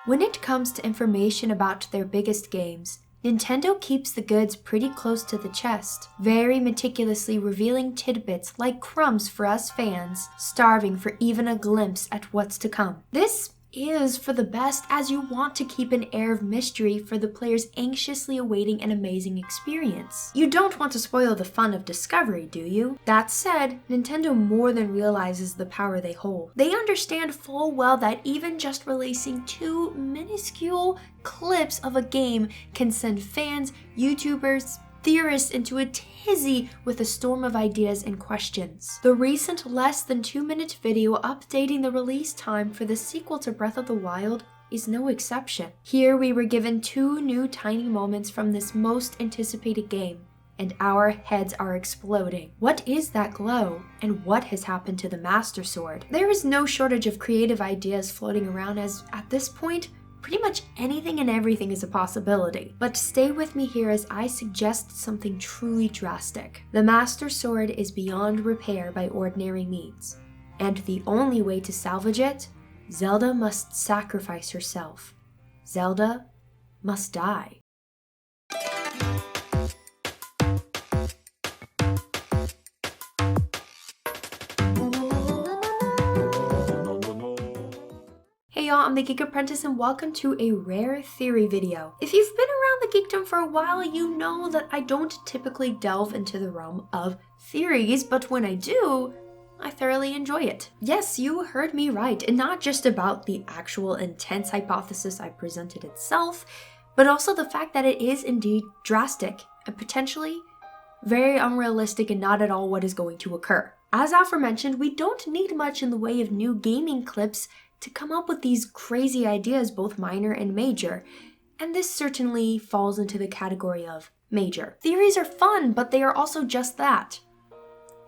When it comes to information about their biggest games, Nintendo keeps the goods pretty close to the chest, very meticulously revealing tidbits like crumbs for us fans, starving for even a glimpse at what's to come. This is for the best, as you want to keep an air of mystery for the players anxiously awaiting an amazing experience. You don't want to spoil the fun of discovery, do you? That said, Nintendo more than realizes the power they hold. They understand full well that even just releasing 2 minuscule clips of a game can send fans, YouTubers, theorists into a tizzy with a storm of ideas and questions. The recent less than 2-minute video updating the release time for the sequel to Breath of the Wild is no exception. Here we were given 2 new tiny moments from this most anticipated game, and our heads are exploding. What is that glow, and what has happened to the Master Sword? There is no shortage of creative ideas floating around, as at this point, pretty much anything and everything is a possibility. But stay with me here as I suggest something truly drastic. The Master Sword is beyond repair by ordinary means, and the only way to salvage it, Zelda must sacrifice herself. Zelda must die. Hey y'all, I'm the Geek Apprentice and welcome to a rare theory video. If you've been around the geekdom for a while, you know that I don't typically delve into the realm of theories, but when I do, I thoroughly enjoy it. Yes, you heard me right, and not just about the actual intense hypothesis I presented itself, but also the fact that it is indeed drastic and potentially very unrealistic and not at all what is going to occur. As aforementioned, we don't need much in the way of new gaming clips to come up with these crazy ideas, both minor and major, and this certainly falls into the category of major. Theories are fun, but they are also just that,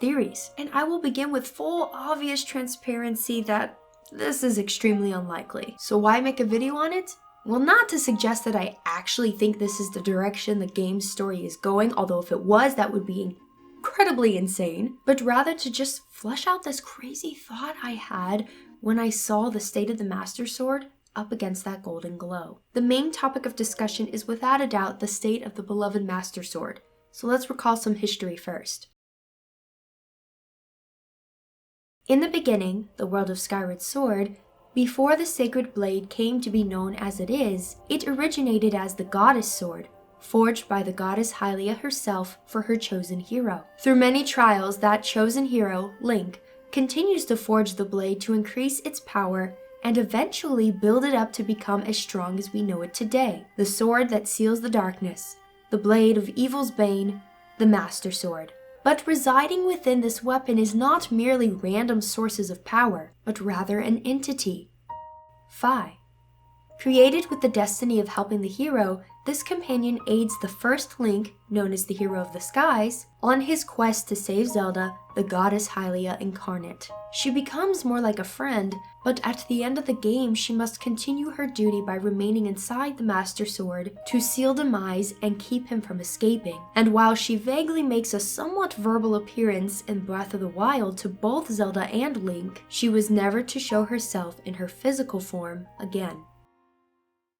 theories. And I will begin with full obvious transparency that this is extremely unlikely. So why make a video on it? Well, not to suggest that I actually think this is the direction the game's story is going, although if it was, that would be incredibly insane, but rather to just flesh out this crazy thought I had when I saw the state of the Master Sword up against that golden glow. The main topic of discussion is without a doubt the state of the beloved Master Sword, so let's recall some history first. In the beginning, the world of Skyward Sword, before the sacred blade came to be known as it is, it originated as the Goddess Sword, forged by the goddess Hylia herself for her chosen hero. Through many trials, that chosen hero, Link, continues to forge the blade to increase its power and eventually build it up to become as strong as we know it today. The sword that seals the darkness, the blade of evil's bane, the Master Sword. But residing within this weapon is not merely random sources of power, but rather an entity, Phi. Created with the destiny of helping the hero, this companion aids the first Link, known as the Hero of the Skies, on his quest to save Zelda, the goddess Hylia incarnate. She becomes more like a friend, but at the end of the game she must continue her duty by remaining inside the Master Sword to seal demise and keep him from escaping. And while she vaguely makes a somewhat verbal appearance in Breath of the Wild to both Zelda and Link, she was never to show herself in her physical form again.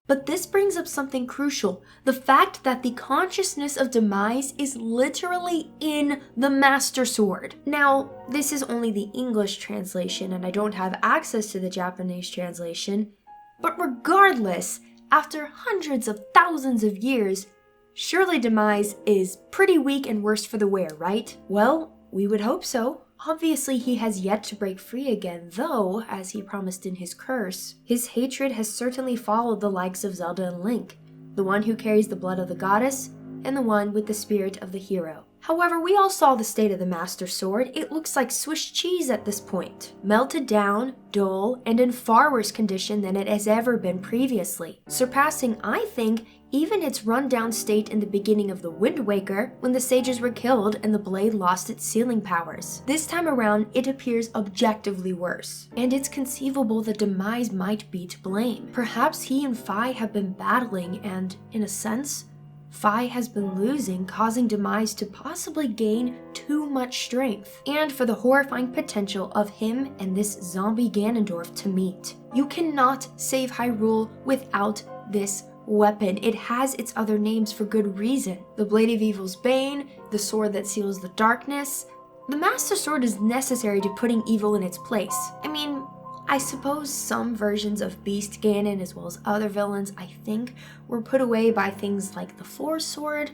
But this brings up something crucial, the fact that the consciousness of demise is literally in the Master Sword. Now, this is only the English translation and I don't have access to the Japanese translation, but regardless, after hundreds of thousands of years, surely demise is pretty weak and worse for the wear, right? Well, we would hope so. Obviously, he has yet to break free again, though, as he promised in his curse, his hatred has certainly followed the likes of Zelda and Link, the one who carries the blood of the goddess, and the one with the spirit of the hero. However, we all saw the state of the Master Sword. It looks like Swiss cheese at this point. Melted down, dull, and in far worse condition than it has ever been previously. Surpassing, I think, even its run-down state in the beginning of the Wind Waker, when the sages were killed and the blade lost its sealing powers. This time around, it appears objectively worse, and it's conceivable that demise might be to blame. Perhaps he and Phi have been battling and, in a sense, Fi has been losing, causing Demise to possibly gain too much strength, and for the horrifying potential of him and this zombie Ganondorf to meet. You cannot save Hyrule without this weapon. It has its other names for good reason. The Blade of Evil's Bane, the sword that seals the darkness. The Master Sword is necessary to putting evil in its place. I mean, I suppose some versions of Beast Ganon, as well as other villains, I think, were put away by things like the Force Sword,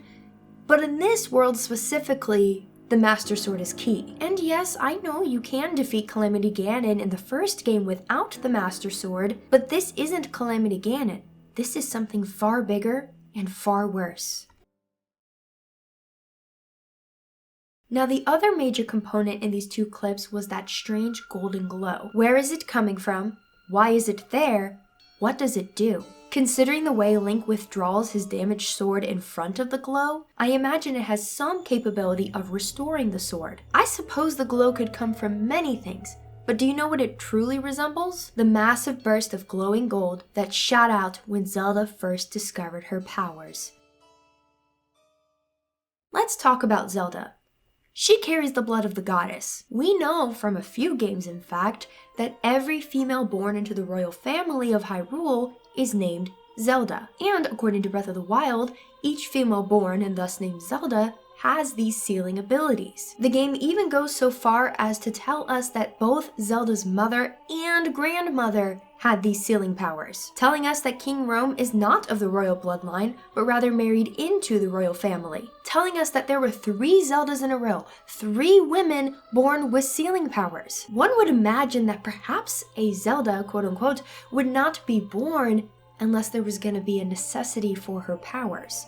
but in this world specifically, the Master Sword is key. And yes, I know you can defeat Calamity Ganon in the first game without the Master Sword, but this isn't Calamity Ganon. This is something far bigger and far worse. Now, the other major component in these two clips was that strange golden glow. Where is it coming from? Why is it there? What does it do? Considering the way Link withdraws his damaged sword in front of the glow, I imagine it has some capability of restoring the sword. I suppose the glow could come from many things, but do you know what it truly resembles? The massive burst of glowing gold that shot out when Zelda first discovered her powers. Let's talk about Zelda. She carries the blood of the goddess. We know from a few games, in fact, that every female born into the royal family of Hyrule is named Zelda. And according to Breath of the Wild, each female born and thus named Zelda has these sealing abilities. The game even goes so far as to tell us that both Zelda's mother and grandmother had these sealing powers, telling us that King Rome is not of the royal bloodline, but rather married into the royal family, telling us that there were 3 Zeldas in a row, 3 women born with sealing powers. One would imagine that perhaps a Zelda, quote unquote, would not be born unless there was going to be a necessity for her powers.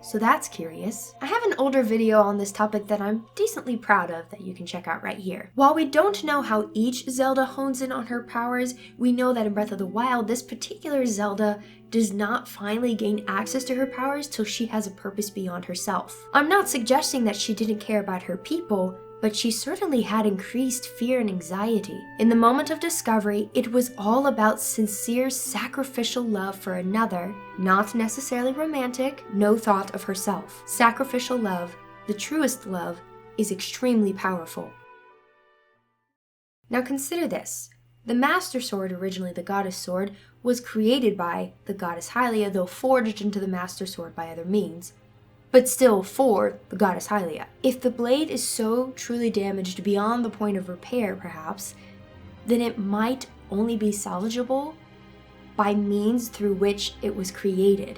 So that's curious. I have an older video on this topic that I'm decently proud of that you can check out right here. While we don't know how each Zelda hones in on her powers, we know that in Breath of the Wild, this particular Zelda does not finally gain access to her powers till she has a purpose beyond herself. I'm not suggesting that she didn't care about her people, but she certainly had increased fear and anxiety. In the moment of discovery, it was all about sincere sacrificial love for another, not necessarily romantic, no thought of herself. Sacrificial love, the truest love, is extremely powerful. Now consider this. The Master Sword, originally the Goddess Sword, was created by the Goddess Hylia, though forged into the Master Sword by other means, but still for the Goddess Hylia. If the blade is so truly damaged beyond the point of repair, perhaps, then it might only be salvageable by means through which it was created,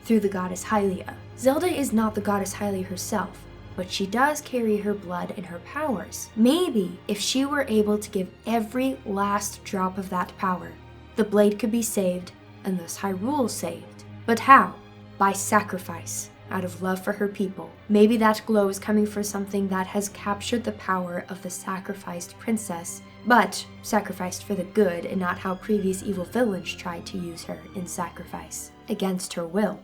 through the Goddess Hylia. Zelda is not the Goddess Hylia herself, but she does carry her blood and her powers. Maybe if she were able to give every last drop of that power, the blade could be saved and thus Hyrule saved. But how? By sacrifice. Out of love for her people. Maybe that glow is coming from something that has captured the power of the sacrificed princess, but sacrificed for the good and not how previous evil villains tried to use her in sacrifice, against her will.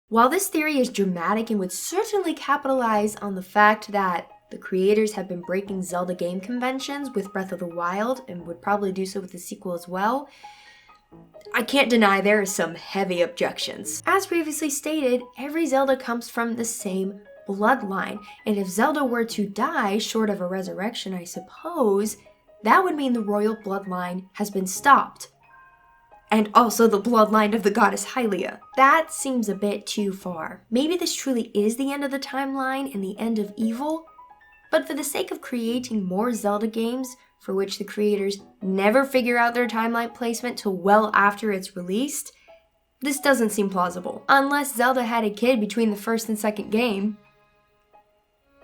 While this theory is dramatic and would certainly capitalize on the fact that the creators have been breaking Zelda game conventions with Breath of the Wild and would probably do so with the sequel as well, I can't deny there are some heavy objections. As previously stated, every Zelda comes from the same bloodline, and if Zelda were to die short of a resurrection, I suppose, that would mean the royal bloodline has been stopped. And also the bloodline of the Goddess Hylia. That seems a bit too far. Maybe this truly is the end of the timeline and the end of evil, but for the sake of creating more Zelda games, for which the creators never figure out their timeline placement till well after it's released, this doesn't seem plausible. Unless Zelda had a kid between the first and second game,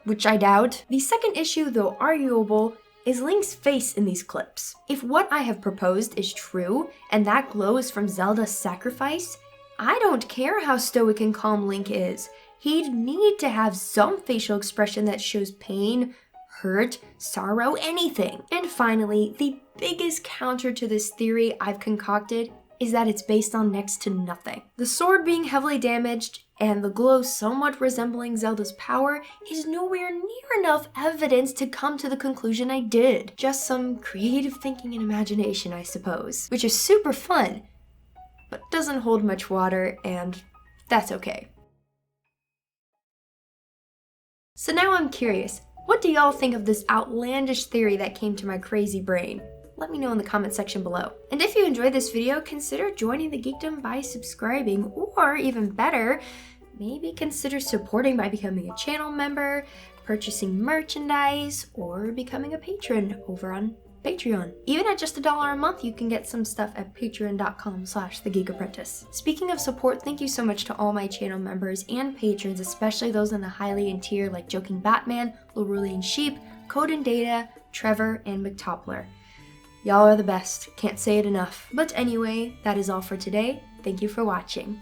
which I doubt. The second issue, though arguable, is Link's face in these clips. If what I have proposed is true, and that glow is from Zelda's sacrifice, I don't care how stoic and calm Link is. He'd need to have some facial expression that shows pain, hurt, sorrow, anything. And finally, the biggest counter to this theory I've concocted is that it's based on next to nothing. The sword being heavily damaged and the glow somewhat resembling Zelda's power is nowhere near enough evidence to come to the conclusion I did. Just some creative thinking and imagination, I suppose, which is super fun, but doesn't hold much water, and that's okay. So now I'm curious, what do y'all think of this outlandish theory that came to my crazy brain? Let me know in the comment section below. And if you enjoyed this video, consider joining the geekdom by subscribing, or even better, maybe consider supporting by becoming a channel member, purchasing merchandise, or becoming a patron over on Patreon. Even at just $1 a month, you can get some stuff at patreon.com/thegeekapprentice. Speaking of support, thank you so much to all my channel members and patrons, especially those in the highly end tier like Joking Batman, Lorulian Sheep, Code and Data, Trevor, and McToppler. Y'all are the best, can't say it enough. But anyway, that is all for today. Thank you for watching.